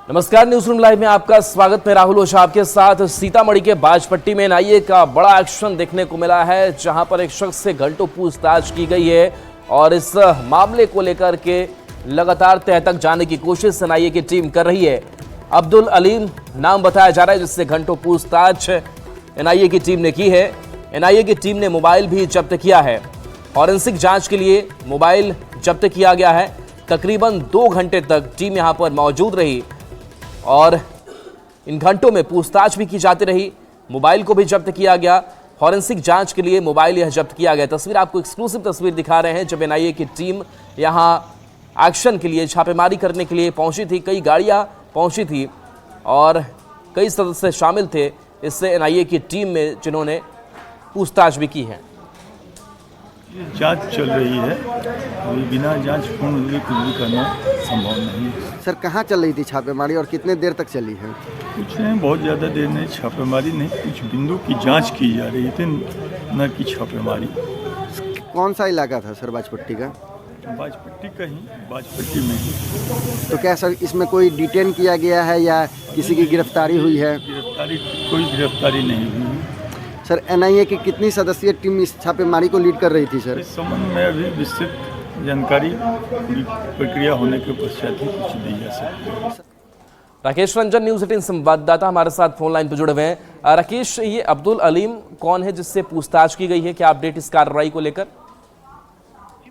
नमस्कार, news room live में आपका स्वागत। मैं राहुल ओझा आपके साथ। सीतामढ़ी के बाजपट्टी में एनआईए का बड़ा एक्शन देखने को मिला है, जहां पर एक शख्स से घंटों पूछताछ की गई है और इस मामले को लेकर के लगातार तह तक जाने की कोशिश एनआईए की टीम कर रही है। अब्दुल अलीम नाम बताया जा रहा है, जिससे घंटों पूछताछ एनआईए की टीम ने की है। एनआईए की टीम ने मोबाइल भी जब्त किया है। फॉरेंसिक जांच के लिए मोबाइल जब्त किया गया है। तकरीबन 2 घंटे तक टीम यहां पर मौजूद रही और इन घंटों में पूछताछ भी की जाती रही। मोबाइल को भी जब्त किया गया। फॉरेंसिक जांच के लिए मोबाइल यह जब्त किया गया। तस्वीर आपको एक्सक्लूसिव तस्वीर दिखा रहे हैं, जब एनआईए की टीम यहां एक्शन के लिए, छापेमारी करने के लिए पहुंची थी। कई गाड़ियां पहुंची थी और कई सदस्य शामिल थे इससे एनआईए की टीम में, जिन्होंने पूछताछ भी की है। जांच चल रही है, अभी बिना जांच पूर्ण हुए कुछ भी करना संभव नहीं है। सर, कहाँ चल रही थी छापेमारी और कितने देर तक चली है? कुछ नहीं, बहुत ज़्यादा देर नहीं, छापेमारी नहीं, कुछ बिंदु की जांच की जा रही थी, न कि छापेमारी। कौन सा इलाका था सर बाजपट्टी का? बाजपट्टी का ही, बाजपट्टी में ही। तो क्या सर इसमें कोई डिटेन किया गया है या किसी की गिरफ्तारी हुई है? कोई गिरफ्तारी नहीं हुई। सर, एनआईए की कितनी सदस्यीय टीम इस छापेमारी को लीड कर रही थी सर? इस संबंध में अभी विस्तृत जानकारी पूरी प्रक्रिया होने के पश्चात ही कुछ दी जा सकती है। राकेश रंजन, न्यूज 18 संवाददाता हमारे साथ फोन लाइन पर जुड़े हुए हैं। राकेश, ये अब्दुल अलीम कौन है जिससे पूछताछ की गई है? क्या अपडेट इस कार्रवाई को लेकर?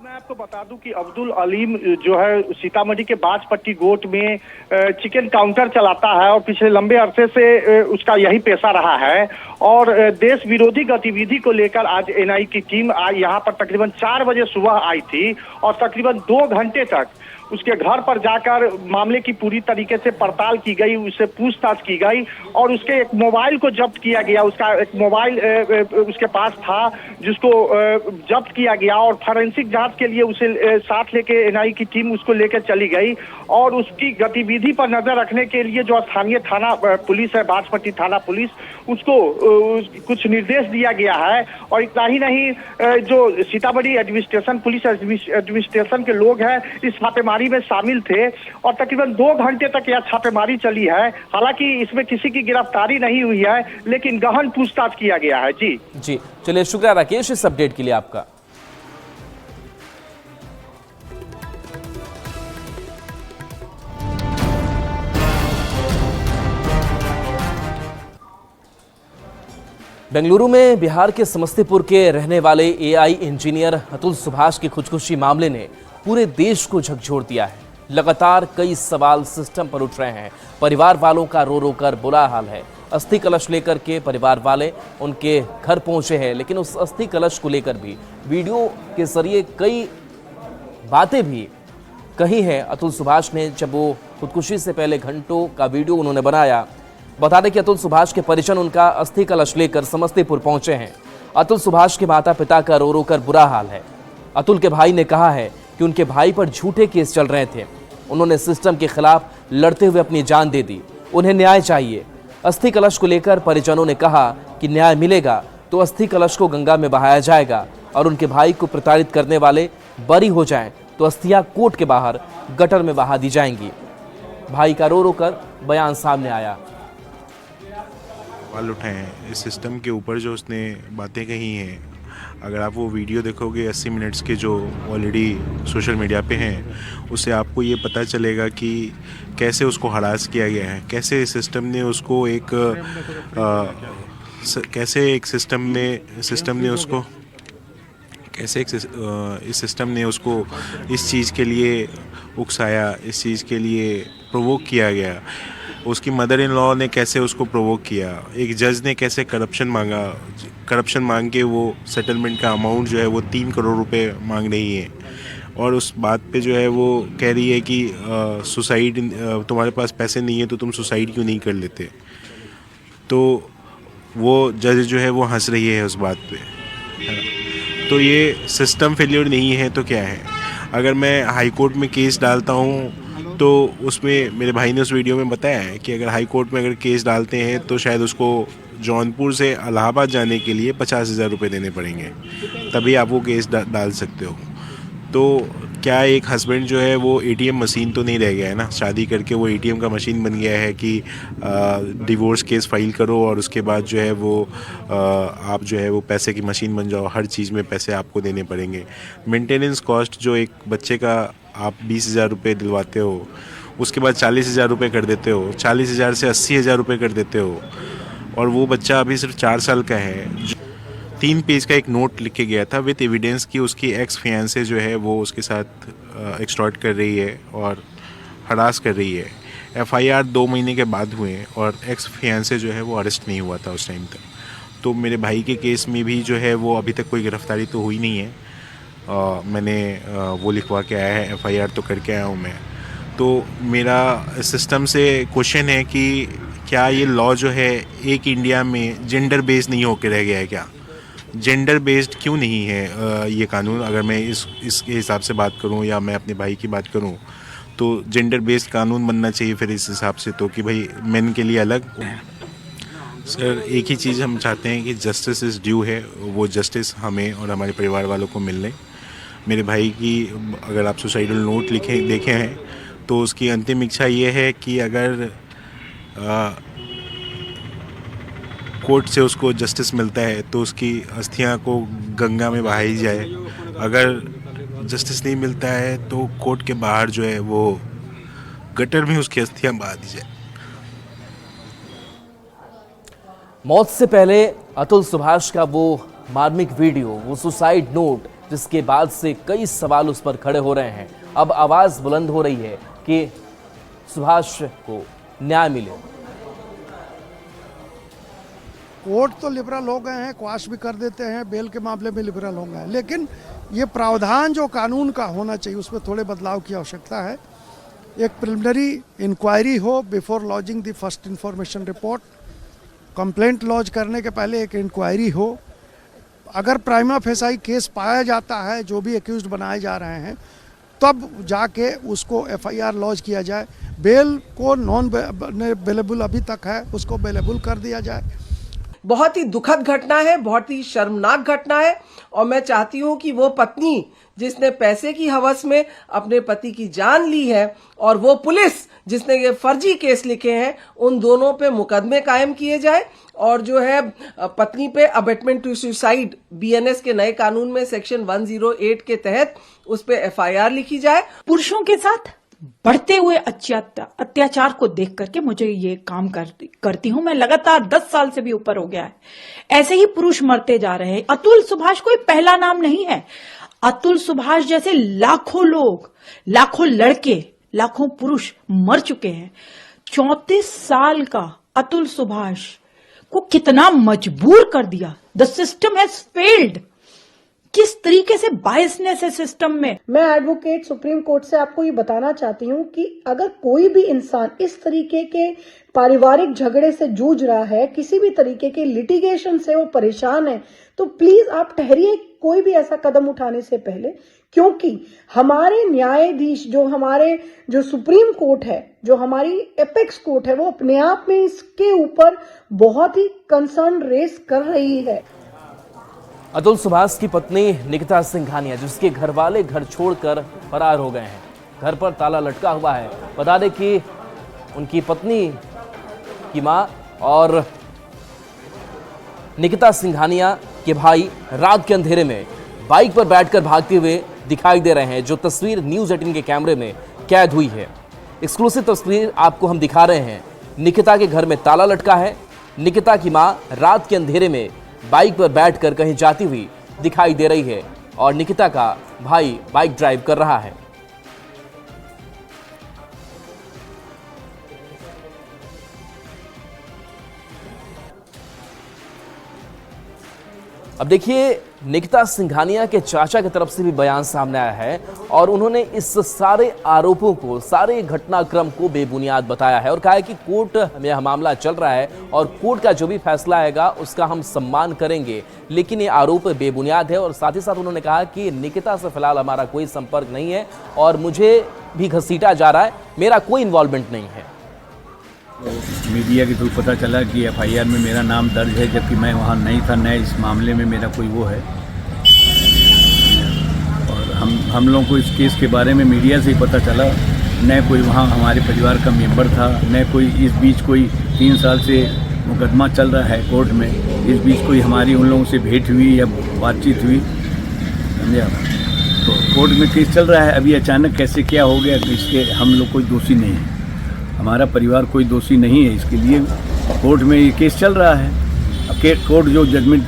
मैं आपको बता दूं कि अब्दुल अलीम जो है सीतामढ़ी के बाजपट्टी गोट में चिकन काउंटर चलाता है और पिछले लंबे अरसे से उसका यही पेशा रहा है। और देश विरोधी गतिविधि को लेकर आज एनआईए की टीम यहाँ पर तकरीबन 4 बजे सुबह आई थी और तकरीबन 2 घंटे तक उसके घर पर जाकर मामले की पूरी तरीके से पड़ताल की गई, उससे पूछताछ की गई और उसके एक मोबाइल को जब्त किया गया। उसका एक मोबाइल उसके पास था जिसको जब्त किया गया और फॉरेंसिक जांच के लिए उसे साथ लेके एनआईए की टीम उसको लेकर चली गई और उसकी गतिविधि पर नजर रखने के लिए जो स्थानीय थाना पुलिस है, बाजपट्टी थाना पुलिस, उसको कुछ निर्देश दिया गया है। और इतना ही नहीं, जो सीतामढ़ी एडमिनिस्ट्रेशन, पुलिस एडमिनिस्ट्रेशन के लोग हैं इस छापेमारी में शामिल थे और तकरीबन 2 घंटे तक यह छापेमारी चली है। हालांकि इसमें किसी की गिरफ्तारी नहीं हुई है, लेकिन गहन पूछताछ किया गया है। जी चलिए, शुक्रिया राकेश इस अपडेट के लिए आपका। बेंगलुरु में बिहार के समस्तीपुर के रहने वाले एआई इंजीनियर अतुल सुभाष की खुदकुशी मामले ने पूरे देश को झकझोर दिया है। लगातार कई सवाल सिस्टम पर उठ रहे हैं। परिवार वालों का रो रो कर बुरा हाल है। अस्थि कलश लेकर के परिवार वाले उनके घर पहुंचे हैं, लेकिन उस अस्थि कलश को लेकर भी वीडियो के जरिए कई बातें भी कही हैं अतुल सुभाष ने। जब वो खुदकुशी से पहले घंटों का वीडियो उन्होंने बनाया। बता दें कि अतुल सुभाष के परिजन उनका अस्थि कलश लेकर समस्तीपुर पहुंचे हैं। अतुल सुभाष के माता पिता का रो रो कर बुरा हाल है। अतुल के भाई ने कहा है कि उनके भाई पर झूठे केस चल रहे थे। उन्होंने सिस्टम के खिलाफ लड़ते हुए अपनी जान दे दी। उन्हें न्याय चाहिए। अस्थि कलश को लेकर परिजनों ने कहा कि न्याय मिलेगा तो अस्थि कलश को गंगा में बहाया जाएगा और उनके भाई को प्रताड़ित करने वाले बरी हो जाएं तो अस्थियां कोर्ट के बाहर गटर में बहा दी जाएंगी। भाई का रो रो कर बयान सामने आया। सवाल उठाए हैं इस सिस्टम के ऊपर, जो उसने बातें कही हैं। अगर आप वो वीडियो देखोगे 80 मिनट्स के, जो ऑलरेडी सोशल मीडिया पे हैं, उससे आपको ये पता चलेगा कि कैसे उसको हरास किया गया है, कैसे सिस्टम ने उसको इस सिस्टम ने उसको इस चीज़ के लिए उकसाया, इस चीज़ के लिए प्रोवोक किया गया। उसकी मदर इन लॉ ने कैसे उसको प्रोवोक किया, एक जज ने कैसे करप्शन मांग के वो सेटलमेंट का अमाउंट जो है वो 3 करोड़ रुपए मांग रही है। और उस बात पे जो है वो कह रही है कि सुसाइड, तुम्हारे पास पैसे नहीं है तो तुम सुसाइड क्यों नहीं कर लेते। तो वो जज जो है वो हंस रही है उस बात पे। तो ये सिस्टम फेलियर नहीं है तो क्या है? अगर मैं हाई कोर्ट में केस डालता हूँ तो उसमें मेरे भाई ने उस वीडियो में बताया है कि अगर हाई कोर्ट में अगर केस डालते हैं तो शायद उसको जौनपुर से इलाहाबाद जाने के लिए 50,000 रुपये देने पड़ेंगे, तभी आप वो केस डाल सकते हो। तो क्या एक हस्बैंड जो है वो एटीएम मशीन तो नहीं रह गया है ना, शादी करके वो एटीएम का मशीन बन गया है कि डिवोर्स केस फाइल करो और उसके बाद जो है वो आप जो है वो पैसे की मशीन बन जाओ, हर चीज़ में पैसे आपको देने पड़ेंगे। मेंटेनेंस कॉस्ट जो एक बच्चे का आप 20,000 रुपये दिलवाते हो, उसके बाद 40,000 रुपये कर देते हो, 40,000 से 80,000 रुपये कर देते हो, और वो बच्चा अभी सिर्फ 4 साल का है। 3 पेज का एक नोट लिख के गया था विद एविडेंस कि उसकी एक्स फियांसे जो है वो उसके साथ एक्सटॉर्ट कर रही है और हरास कर रही है। एफआईआर 2 महीने के बाद हुए और एक्स फियांसे जो है वो अरेस्ट नहीं हुआ था उस टाइम तक। तो मेरे भाई के केस में भी जो है वो अभी तक कोई गिरफ्तारी तो हुई नहीं है। मैंने वो लिखवा के आया है, एफआईआर तो करके आया हूँ मैं। तो मेरा सिस्टम से क्वेश्चन है कि क्या ये लॉ जो है एक इंडिया में जेंडर बेस्ड नहीं होकर रह गया है? क्या जेंडर बेस्ड क्यों नहीं है ये कानून? अगर मैं इसके हिसाब से बात करूं या मैं अपने भाई की बात करूं तो जेंडर बेस्ड कानून बनना चाहिए फिर इस हिसाब से, तो कि भाई मेन के लिए अलग। सर एक ही चीज़ हम चाहते हैं कि जस्टिस इज़ ड्यू है, वो जस्टिस हमें और हमारे परिवार वालों को मिलने। मेरे भाई की अगर आप सुसाइडल नोट देखे हैं तो उसकी अंतिम इच्छा ये है कि अगर कोर्ट से उसको जस्टिस मिलता है तो उसकी अस्थियां को गंगा में बहाई जाए। अगर जस्टिस नहीं मिलता है तो कोर्ट के बाहर जो है वो गटर में उसकी अस्थियां बहा दी जाए। मौत से पहले अतुल सुभाष का वो मार्मिक वीडियो, वो सुसाइड नोट, जिसके बाद से कई सवाल उस पर खड़े हो रहे हैं। अब आवाज बुलंद हो रही है कि सुभाष को न्याय मिले। कोर्ट तो लिबरल हो गए हैं, क्वाश भी कर देते हैं, बेल के मामले में लिबरल हो गए हैं, लेकिन ये प्रावधान जो कानून का होना चाहिए उसमें थोड़े बदलाव की आवश्यकता है। एक प्रिलिमिनरी इंक्वायरी हो before lodging the first information report. Complaint lodge करने के पहले एक इंक्वायरी हो। अगर प्राइमा फेसाई केस पाया जाता है, जो भी एक्यूज्ड बनाए जा रहे हैं, तब जाके उसको एफआईआर लॉज किया जाए। बेल को नॉन बेलेबल अभी तक है, उसको बेलेबल कर दिया जाए। बहुत ही दुखद घटना है, बहुत ही शर्मनाक घटना है, और मैं चाहती हूं कि वो पत्नी जिसने पैसे की हवस में अपने पति की जान ली है और वो पुलिस जिसने ये फर्जी केस लिखे हैं, उन दोनों पे मुकदमे कायम किए जाए। और जो है पत्नी पे अबेटमेंट टू सुसाइड बीएनएस के नए कानून में सेक्शन 108 के तहत उस पे एफआईआर लिखी जाए। पुरुषों के साथ बढ़ते हुए अत्याचार को देख करके मुझे ये काम करती हूं। मैं लगातार 10 साल से भी ऊपर हो गया है, ऐसे ही पुरुष मरते जा रहे हैं। अतुल सुभाष कोई पहला नाम नहीं है। अतुल सुभाष जैसे लाखों लोग, लाखों लड़के, लाखों पुरुष मर चुके हैं। 34 साल का अतुल सुभाष को कितना मजबूर कर दिया। The system has failed. किस तरीके से बायसनेस है सिस्टम में। मैं एडवोकेट सुप्रीम कोर्ट से आपको ये बताना चाहती हूँ कि अगर कोई भी इंसान इस तरीके के पारिवारिक झगड़े से जूझ रहा है, किसी भी तरीके के लिटिगेशन से वो परेशान है, तो प्लीज आप ठहरिए कोई भी ऐसा कदम उठाने से पहले, क्योंकि हमारे न्यायाधीश जो सुप्रीम कोर्ट है, जो हमारी एपेक्स कोर्ट है, वो अपने आप में इसके ऊपर बहुत ही कंसर्न रेस कर रही है। अतुल सुभाष की पत्नी निकिता सिंघानिया, जिसके घर वाले घर छोड़कर फरार हो गए हैं, घर पर ताला लटका हुआ है। बता दें कि उनकी पत्नी की मां और निकिता सिंघानिया के भाई रात के अंधेरे में बाइक पर बैठकर भागते हुए दिखाई दे रहे हैं, जो तस्वीर न्यूज़ 18 के कैमरे में कैद हुई है। एक्सक्लूसिव तस्वीर आपको हम दिखा रहे हैं। निकिता के घर में ताला लटका है। निकिता की मां रात के अंधेरे में बाइक पर बैठकर कहीं जाती हुई दिखाई दे रही है और निकिता का भाई बाइक ड्राइव कर रहा है। अब देखिए, निकिता सिंघानिया के चाचा की तरफ से भी बयान सामने आया है और उन्होंने इस सारे आरोपों को, सारे घटनाक्रम को बेबुनियाद बताया है और कहा है कि कोर्ट में यह मामला चल रहा है और कोर्ट का जो भी फैसला आएगा उसका हम सम्मान करेंगे, लेकिन ये आरोप बेबुनियाद है। और साथ ही साथ उन्होंने कहा कि निकिता से फिलहाल हमारा कोई संपर्क नहीं है और मुझे भी घसीटा जा रहा है, मेरा कोई इन्वॉल्वमेंट नहीं है। मीडिया के थ्रू पता चला कि एफआईआर में मेरा नाम दर्ज है, जबकि मैं वहाँ नहीं था, न इस मामले में मेरा कोई वो है। और हम हम लोगों को इस केस के बारे में मीडिया से ही पता चला, न कोई वहाँ हमारे परिवार का मेंबर था, न कोई इस बीच कोई 3 साल से मुकदमा चल रहा है कोर्ट में, इस बीच कोई हमारी उन लोगों से भेंट हुई या बातचीत हुई, समझे आप। तो कोर्ट में केस चल रहा है, अभी अचानक कैसे क्या हो गया, इसके हम लोग कोई दोषी नहीं है, हमारा परिवार कोई दोषी नहीं है, इसके लिए कोर्ट में ये केस चल रहा है। अब कोर्ट जो जजमेंट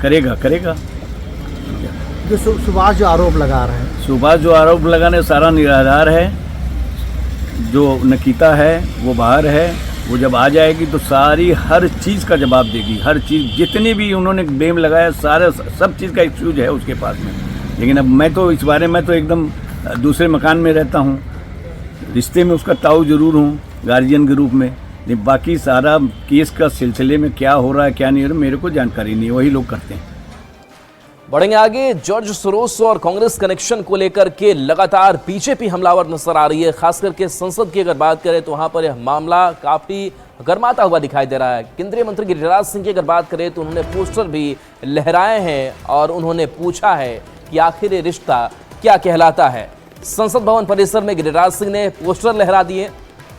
करेगा। जो सुभाष जो आरोप लगा रहे हैं, सुभाष जो आरोप लगाने सारा निराधार है। जो नकीता है वो बाहर है, वो जब आ जाएगी तो सारी हर चीज़ का जवाब देगी, हर चीज़ जितने भी उन्होंने ब्लेम लगाया सारे सब चीज़ का एक्सक्यूज है उसके पास में। लेकिन अब मैं तो इस बारे में तो एकदम दूसरे मकान में रहता हूँ, रिश्ते में उसका ताऊ जरूर हूँ गार्जियन के रूप में, लेकिन बाकी सारा केस का सिलसिले में क्या हो रहा है क्या नहीं हो रहा मेरे को जानकारी नहीं है, वही लोग करते हैं। बढ़ेंगे आगे। जॉर्ज सोरोस और कांग्रेस कनेक्शन को लेकर के लगातार बीजेपी हमलावर नजर आ रही है, खास करके संसद की अगर बात करें तो वहां पर यह मामला काफी गर्माता हुआ दिखाई दे रहा है। केंद्रीय मंत्री गिरिराज सिंह की अगर बात करें तो उन्होंने पोस्टर भी लहराए हैं और उन्होंने पूछा है कि आखिर ये रिश्ता क्या कहलाता है। संसद भवन परिसर में गिरिराज सिंह ने पोस्टर लहरा दिए,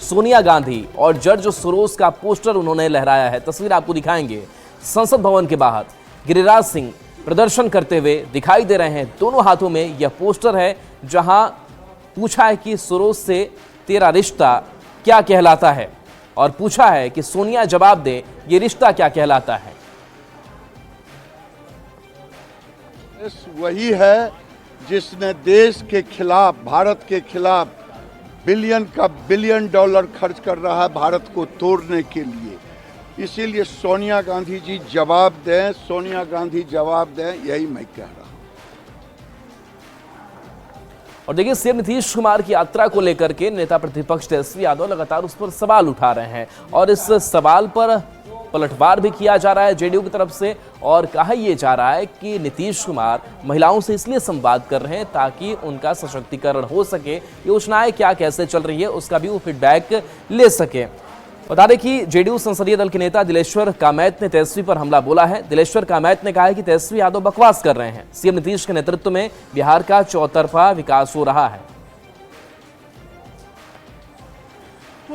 सोनिया गांधी और जॉर्ज सोरोस का पोस्टर उन्होंने लहराया है। तस्वीर आपको दिखाएंगे। संसद भवन के बाहर गिरिराज सिंह प्रदर्शन करते हुए दिखाई दे रहे हैं, दोनों हाथों में यह पोस्टर है जहां पूछा है कि सोरोस से तेरा रिश्ता क्या कहलाता है और पूछा है कि सोनिया जवाब दे ये रिश्ता क्या कहलाता है। वही है जिसने देश के खिलाफ, भारत के खिलाफ बिलियन का बिलियन डॉलर खर्च कर रहा है भारत को तोड़ने के लिए। इसीलिए सोनिया गांधी जी जवाब दें, सोनिया गांधी जवाब दें, यही मैं कह रहा हूं। और देखिए, सीएम नीतीश कुमार की यात्रा को लेकर के नेता प्रतिपक्ष तेजस्वी यादव लगातार उस पर सवाल उठा रहे हैं और इस सवाल पर पलटवार भी किया जा रहा है जेडीयू की तरफ से और कहा यह जा रहा है कि नीतीश कुमार महिलाओं से इसलिए संवाद कर रहे हैं ताकि उनका सशक्तिकरण हो सके, योजनाएं क्या कैसे चल रही है उसका भी वो फीडबैक ले सके। बता दें कि जेडीयू संसदीय दल के नेता दिलेश्वर कामैत ने तेजस्वी पर हमला बोला है। दिलेश्वर कामैत ने कहा है कि तेजस्वी यादव बकवास कर रहे हैं, सीएम नीतीश के नेतृत्व में बिहार का चौतरफा विकास हो रहा है।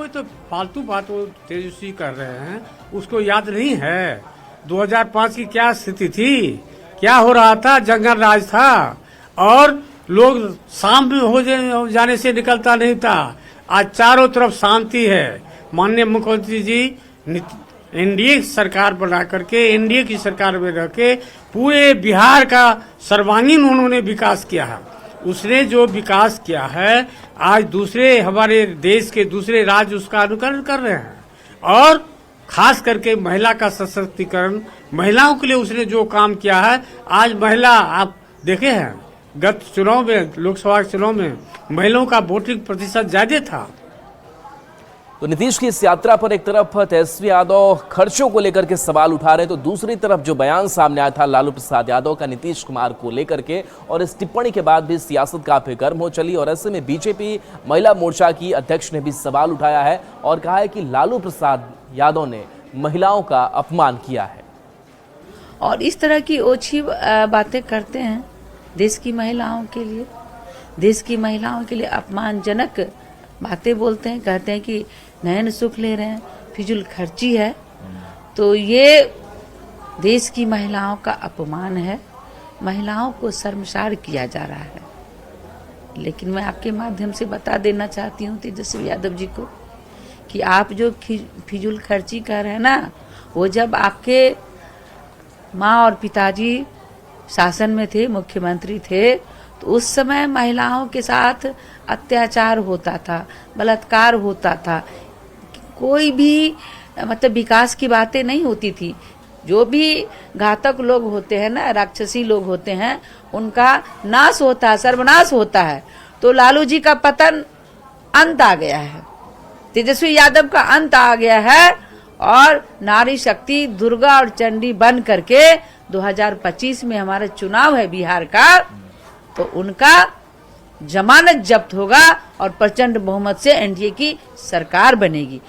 तो फालतू बात वो तेजस्वी कर रहे हैं, उसको याद नहीं है 2005 की क्या स्थिति थी, क्या हो रहा था, जंगल राज था और लोग शाम में हो जाने से निकलता नहीं था। आज चारों तरफ शांति है। माननीय मुख्यमंत्री जी एनडीए सरकार बना करके, एनडीए की सरकार में रह के पूरे बिहार का सर्वांगीण उन्होंने विकास किया है। उसने जो विकास किया है आज दूसरे हमारे देश के दूसरे राज्य उसका अनुकरण कर रहे हैं और खास करके महिला का सशक्तिकरण, महिलाओं के लिए उसने जो काम किया है। आज महिला आप देखे हैं गत चुनाव में, लोकसभा चुनाव में महिलाओं का वोटिंग प्रतिशत ज्यादा था। तो नीतीश की इस यात्रा पर एक तरफ तेजस्वी यादव खर्चों को लेकर के सवाल उठा रहे हैं, तो दूसरी तरफ जो बयान सामने आया था लालू प्रसाद यादव का नीतीश कुमार को लेकर के और इस टिप्पणी के बाद भी सियासत काफी गर्म हो चली और ऐसे में बीजेपी महिला मोर्चा की अध्यक्ष ने भी सवाल उठाया है और कहा है कि लालू प्रसाद यादव ने महिलाओं का अपमान किया है और इस तरह की ओछी बातें करते हैं देश की महिलाओं के लिए, देश की महिलाओं के लिए अपमानजनक बातें बोलते हैं, कहते हैं कि नयन सुख ले रहे हैं, फिजूल खर्ची है। तो ये देश की महिलाओं का अपमान है, महिलाओं को शर्मसार किया जा रहा है। लेकिन मैं आपके माध्यम से बता देना चाहती हूँ तेजस्वी यादव जी को कि आप जो फिजूल खर्ची कर रहे हैं ना, वो जब आपके माँ और पिताजी शासन में थे, मुख्यमंत्री थे, तो उस समय महिलाओं के साथ अत्याचार होता था, बलात्कार होता था, कोई भी मतलब विकास की बातें नहीं होती थी। जो भी घातक लोग होते हैं ना, राक्षसी लोग होते हैं, उनका नाश होता है, सर्वनाश होता है। तो लालू जी का पतन, अंत आ गया है, तेजस्वी यादव का अंत आ गया है और नारी शक्ति दुर्गा और चंडी बन करके 2025 में हमारा चुनाव है बिहार का, तो उनका जमानत जब्त होगा और प्रचंड बहुमत से एनडीए की सरकार बनेगी।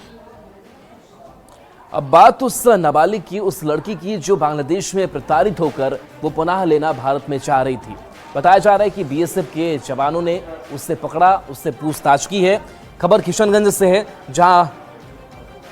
अब बात उस नाबालिग की, उस लड़की की जो बांग्लादेश में प्रताड़ित होकर वो पनाह लेना भारत में चाह रही थी। बताया जा रहा है कि बीएसएफ के जवानों ने उससे पकड़ा, उससे पूछताछ की है। खबर किशनगंज से है, जहां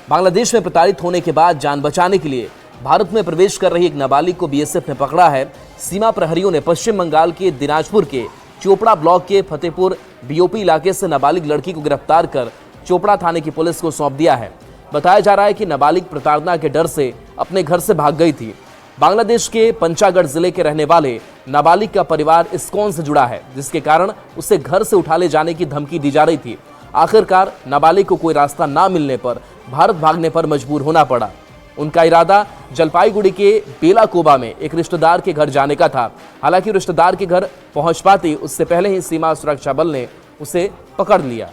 बांग्लादेश में प्रताड़ित होने के बाद जान बचाने के लिए भारत में प्रवेश कर रही एक नाबालिग को बीएसएफ ने पकड़ा है। सीमा प्रहरियों ने पश्चिम बंगाल के दिनाजपुर के चोपड़ा ब्लॉक के फतेहपुर बीओपी इलाके से नाबालिग लड़की को गिरफ्तार कर चोपड़ा थाने की पुलिस को सौंप दिया है। बताया जा रहा है कि नाबालिग प्रताड़ना के डर से अपने घर से भाग गई थी। बांग्लादेश के पंचागढ़ जिले के रहने वाले नाबालिग का परिवार इस्कॉन से जुड़ा है, जिसके कारण उसे घर से उठा ले जाने की धमकी दी जा रही थी। आखिरकार नाबालिग को कोई रास्ता ना मिलने पर भारत भागने पर मजबूर होना पड़ा। उनका इरादा जलपाईगुड़ी के बेलाकोबा में एक रिश्तेदार के घर जाने का था। हालांकि रिश्तेदार के घर पहुंच पाती उससे पहले ही सीमा सुरक्षा बल ने उसे पकड़ लिया।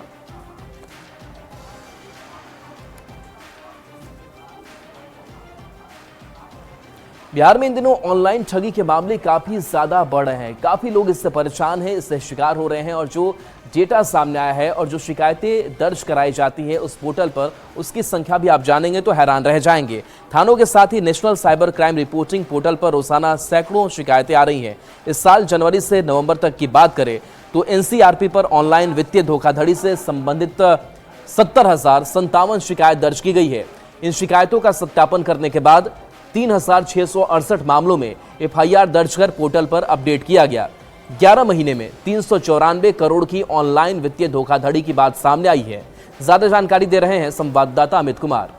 बिहार में इन दिनों ऑनलाइन ठगी के मामले काफी ज्यादा बढ़ रहे हैं। काफी लोग इससे परेशान हैं, इससे शिकार हो रहे हैं और जो डेटा सामने आया है और जो शिकायतें दर्ज कराई जाती है उस पोर्टल पर, उसकी संख्या भी आप जानेंगे तो हैरान रह जाएंगे। थानों के साथ ही national cyber crime reporting portal पर रोजाना सैकड़ों शिकायतें आ रही हैं। इस साल जनवरी से नवंबर तक की बात करें तो एनसीआरपी पर ऑनलाइन वित्तीय धोखाधड़ी से संबंधित 70,057 शिकायत दर्ज की गई है। इन शिकायतों का सत्यापन करने के बाद 3,668 मामलों में एफआईआर दर्ज कर पोर्टल पर अपडेट किया गया। 11 महीने में 394 करोड़ की ऑनलाइन वित्तीय धोखाधड़ी की बात सामने आई है। ज्यादा जानकारी दे रहे हैं संवाददाता अमित कुमार।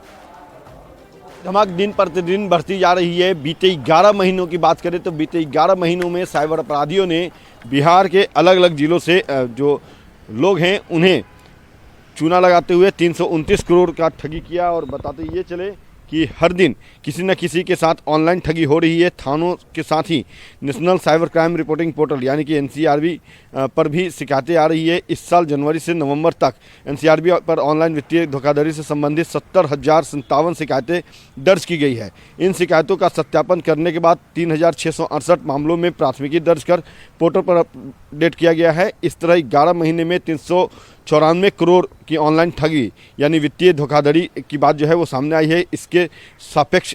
धमाक दिन प्रतिदिन बढ़ती जा रही है। बीते 11 महीनों की बात करें तो बीते 11 महीनों में साइबर अपराधियों ने बिहार के अलग अलग जिलों से जो लोग हैं उन्हें चूना लगाते हुए 329 करोड़ का ठगी किया। और बताते ये चले कि हर दिन किसी न किसी के साथ ऑनलाइन ठगी हो रही है। थानों के साथ ही national cyber crime reporting portal यानी कि एनसीआरबी पर भी शिकायतें आ रही है। इस साल जनवरी से नवंबर तक एनसीआरबी पर ऑनलाइन वित्तीय धोखाधड़ी से संबंधित 70,057 शिकायतें दर्ज की गई है। इन शिकायतों का सत्यापन करने के बाद 3,668 मामलों में प्राथमिकी दर्ज कर पोर्टल पर अपडेट किया गया है। इस तरह 11 महीने में 394 करोड़ की ऑनलाइन ठगी यानी वित्तीय धोखाधड़ी की बात जो है वो सामने आई है। इसके सापेक्ष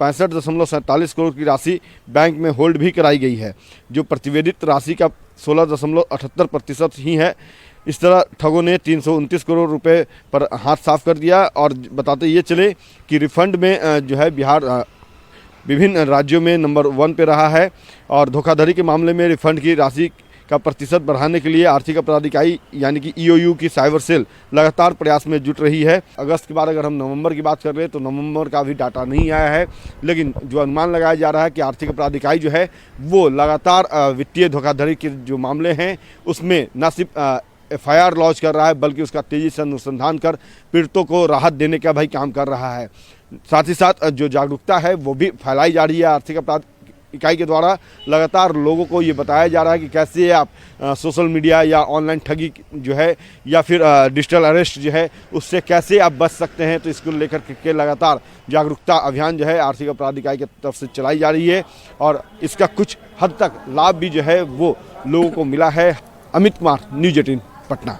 65.47 करोड़ की राशि बैंक में होल्ड भी कराई गई है, जो प्रतिवेदित राशि का 16.78% ही है। इस तरह ठगों ने 329 करोड़ रुपए पर हाथ साफ कर दिया। और बताते ये चले कि रिफंड में जो है बिहार विभिन्न राज्यों में नंबर 1 पे रहा है। और धोखाधड़ी के मामले में रिफंड की राशि का प्रतिशत बढ़ाने के लिए आर्थिक अपराध इकाई यानी कि ईओयू की साइबर सेल लगातार प्रयास में जुट रही है। अगस्त के बाद अगर हम नवंबर की बात कर रहे हैं तो नवंबर का भी डाटा नहीं आया है, लेकिन जो अनुमान लगाया जा रहा है कि आर्थिक अपराध इकाई जो है वो लगातार वित्तीय धोखाधड़ी के जो मामले हैं उसमें न सिर्फ एफआईआर लॉन्च कर रहा है बल्कि उसका तेजी से अनुसंधान कर पीड़ितों को राहत देने का भाई काम कर रहा है। साथ ही साथ जो जागरूकता है वो भी फैलाई जा रही है। आर्थिक अपराध इकाई के द्वारा लगातार लोगों को ये बताया जा रहा है कि कैसे आप सोशल मीडिया या ऑनलाइन ठगी जो है या फिर डिजिटल अरेस्ट जो है उससे कैसे आप बच सकते हैं। तो इसको लेकर के लगातार जागरूकता अभियान जो है आर्थिक अपराध इकाई की तरफ से चलाई जा रही है और इसका कुछ हद तक लाभ भी जो है वो लोगों को मिला है। अमित कुमार, न्यूज़ 18 पटना।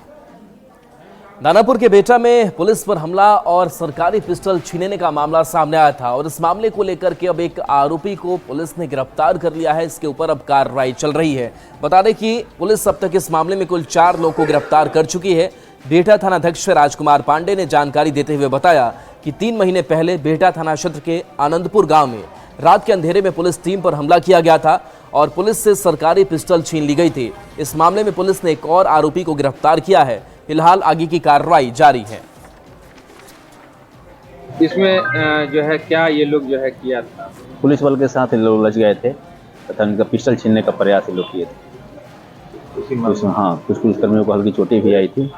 दानापुर के बेटा में पुलिस पर हमला और सरकारी पिस्टल छीनने का मामला सामने आया था और इस मामले को लेकर के अब एक आरोपी को पुलिस ने गिरफ्तार कर लिया है। इसके ऊपर अब कार्रवाई चल रही है। बता दें कि पुलिस अब तक इस मामले में कुल 4 लोगों को गिरफ्तार कर चुकी है। बेटा थानाध्यक्ष राजकुमार पांडे ने जानकारी देते हुए बताया कि 3 महीने पहले बेटा थाना क्षेत्र के आनंदपुर गाँव में रात के अंधेरे में पुलिस टीम पर हमला किया गया था और पुलिस से सरकारी पिस्टल छीन ली गई थी। इस मामले में पुलिस ने एक और आरोपी को गिरफ्तार किया है। फिलहाल आगे की कार्रवाई जारी है। इसमें जो है क्या ये लोग जो है किया था, पुलिस बल के साथ लोग लग गए थे तथा उनका पिस्टल छीनने का प्रयास लोग किए थे। हाँ, कुछ पुलिसकर्मियों को हल्की चोटें भी आई थी।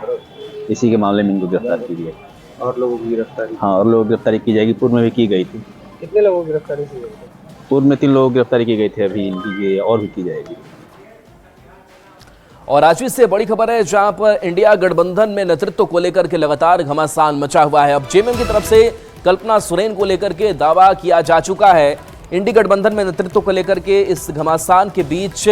इसी के मामले में इनको गिरफ्तार की गई। और लोगों की गिरफ्तारी? हाँ, और लोगों की गिरफ्तारी की जाएगी। पूर्व में भी की गई थी। कितने लोगों की गिरफ्तारी की गई? पूर्व में 3 लोगों की गिरफ्तारी की गई थी। अभी इनकी और भी की जाएगी। और आज से बड़ी खबर है, जहां पर इंडिया गठबंधन में नेतृत्व को लेकर के लगातार घमासान मचा हुआ है। अब जेएमएम की तरफ से कल्पना सोरेन को लेकर के दावा किया जा चुका है। इंडी गठबंधन में नेतृत्व को लेकर के इस घमासान के बीच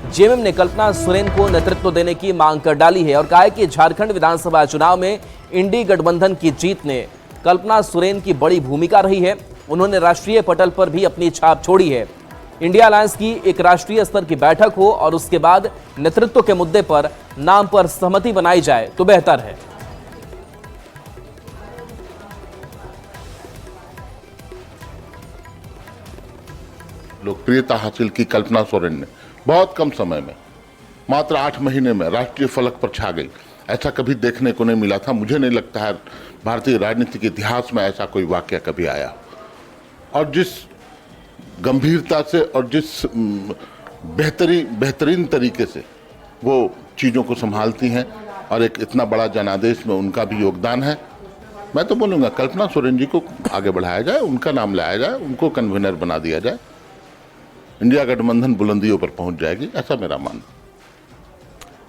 जेएमएम ने कल्पना सोरेन को नेतृत्व देने की मांग कर डाली है और कहा है कि झारखंड विधानसभा चुनाव में इंडी गठबंधन की जीत ने कल्पना सोरेन की बड़ी भूमिका रही है। उन्होंने राष्ट्रीय पटल पर भी अपनी छाप छोड़ी है। इंडिया अलायंस की एक राष्ट्रीय स्तर की बैठक हो और उसके बाद नेतृत्व के मुद्दे पर नाम पर सहमति बनाई जाए तो बेहतर है। लोकप्रियता हासिल की कल्पना सोरेन ने बहुत कम समय में, मात्र 8 महीने में राष्ट्रीय फलक पर छा गई। ऐसा कभी देखने को नहीं मिला था। मुझे नहीं लगता है भारतीय राजनीति के इतिहास में ऐसा कोई वाकया कभी आया। और जिस गंभीरता से और जिस बेहतरीन तरीके से वो चीज़ों को संभालती हैं और एक इतना बड़ा जनादेश में उनका भी योगदान है। मैं तो बोलूँगा कल्पना सोरेन जी को आगे बढ़ाया जाए, उनका नाम लाया जाए, उनको कन्वीनर बना दिया जाए। इंडिया गठबंधन बुलंदियों पर पहुंच जाएगी, ऐसा मेरा मानना।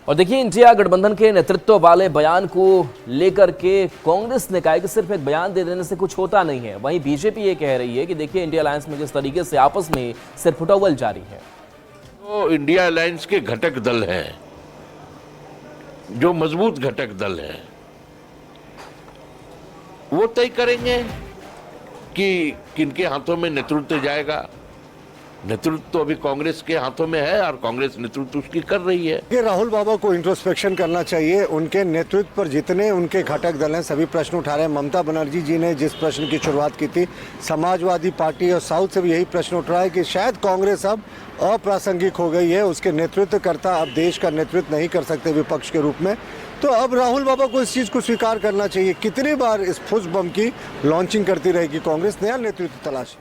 और देखिए, इंडिया गठबंधन के नेतृत्व वाले बयान को लेकर के कांग्रेस ने कहा कि सिर्फ एक बयान दे देने से कुछ होता नहीं है। वहीं बीजेपी ये कह रही है कि देखिए, इंडिया अलायंस में जिस तरीके से आपस में सिर्फ उटावल जारी है। तो इंडिया अलायंस के घटक दल हैं, जो मजबूत घटक दल हैं, वो तय करेंगे कि किनके हाथों में नेतृत्व जाएगा। नेतृत्व तो अभी कांग्रेस के हाथों में है और कांग्रेस नेतृत्व उसकी कर रही है। कि राहुल बाबा को इंट्रोस्पेक्शन करना चाहिए। उनके नेतृत्व पर जितने उनके घटक दल हैं सभी प्रश्न उठा रहे हैं। ममता बनर्जी जी ने जिस प्रश्न की शुरुआत की थी, समाजवादी पार्टी और साउथ से भी यही प्रश्न उठ रहा है कि शायद कांग्रेस अब अप्रासंगिक हो गई है। उसके नेतृत्वकर्ता अब देश का नेतृत्व नहीं कर सकते विपक्ष के रूप में। तो अब राहुल बाबा को इस चीज़ को स्वीकार करना चाहिए। कितनी बार इस फुस बम की लॉन्चिंग करती रहेगी कांग्रेस? नया नेतृत्व तलाश।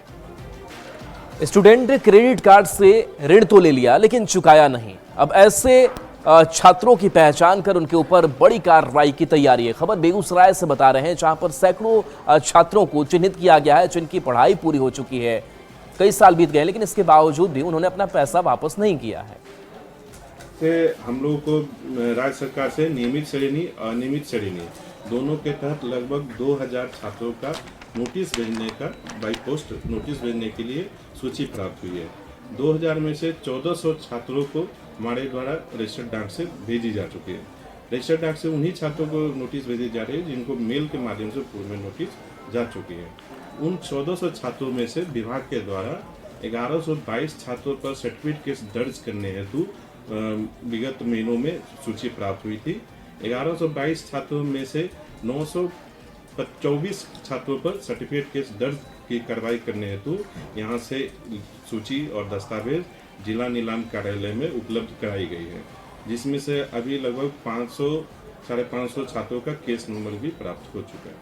स्टूडेंट क्रेडिट कार्ड से ऋण तो ले लिया लेकिन चुकाया नहीं। अब ऐसे छात्रों की पहचान कर उनके ऊपर बड़ी कार्रवाई की तैयारी है। खबर बेगूसराय से बता रहे हैं, जहां पर सैकड़ों छात्रों को चिन्हित किया गया है जिनकी पढ़ाई पूरी हो चुकी है। कई साल बीत गए लेकिन इसके बावजूद भी उन्होंने अपना पैसा वापस नहीं किया है। हम लोगों को राज्य सरकार से नियमित श्रेणी अनियमित श्रेणी दोनों के तहत लगभग 2000 छात्रों का नोटिस भेजने का बाई पोस्ट नोटिस भेजने के लिए सूची प्राप्त हुई है। 2000 में से 1400 छात्रों को हमारे द्वारा रजिस्टर्ड डाक से भेजी जा चुकी है। रजिस्टर्ड डाक से उन्हीं छात्रों को नोटिस भेजी जा रही है जिनको मेल के माध्यम से पूर्व में नोटिस जा चुकी है। उन 1400 छात्रों में से विभाग के द्वारा 1122 छात्रों पर सर्टिफिकेट केस दर्ज करने हेतु विगत महीनों में सूची प्राप्त हुई थी। 1122 छात्रों में से 924 छात्रों पर सर्टिफिकेट केस दर्ज की कार्रवाई करने हेतु यहाँ से सूची और दस्तावेज जिला नीलाम कार्यालय में उपलब्ध कराई गई है, जिसमें से अभी लगभग 500-550 छात्रों का केस नंबर भी प्राप्त हो चुका है।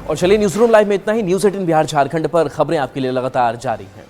और चलिए, न्यूज़ रूम लाइव में इतना ही। न्यूज़ 18 बिहार झारखंड पर खबरें आपके लिए लगातार जारी हैं।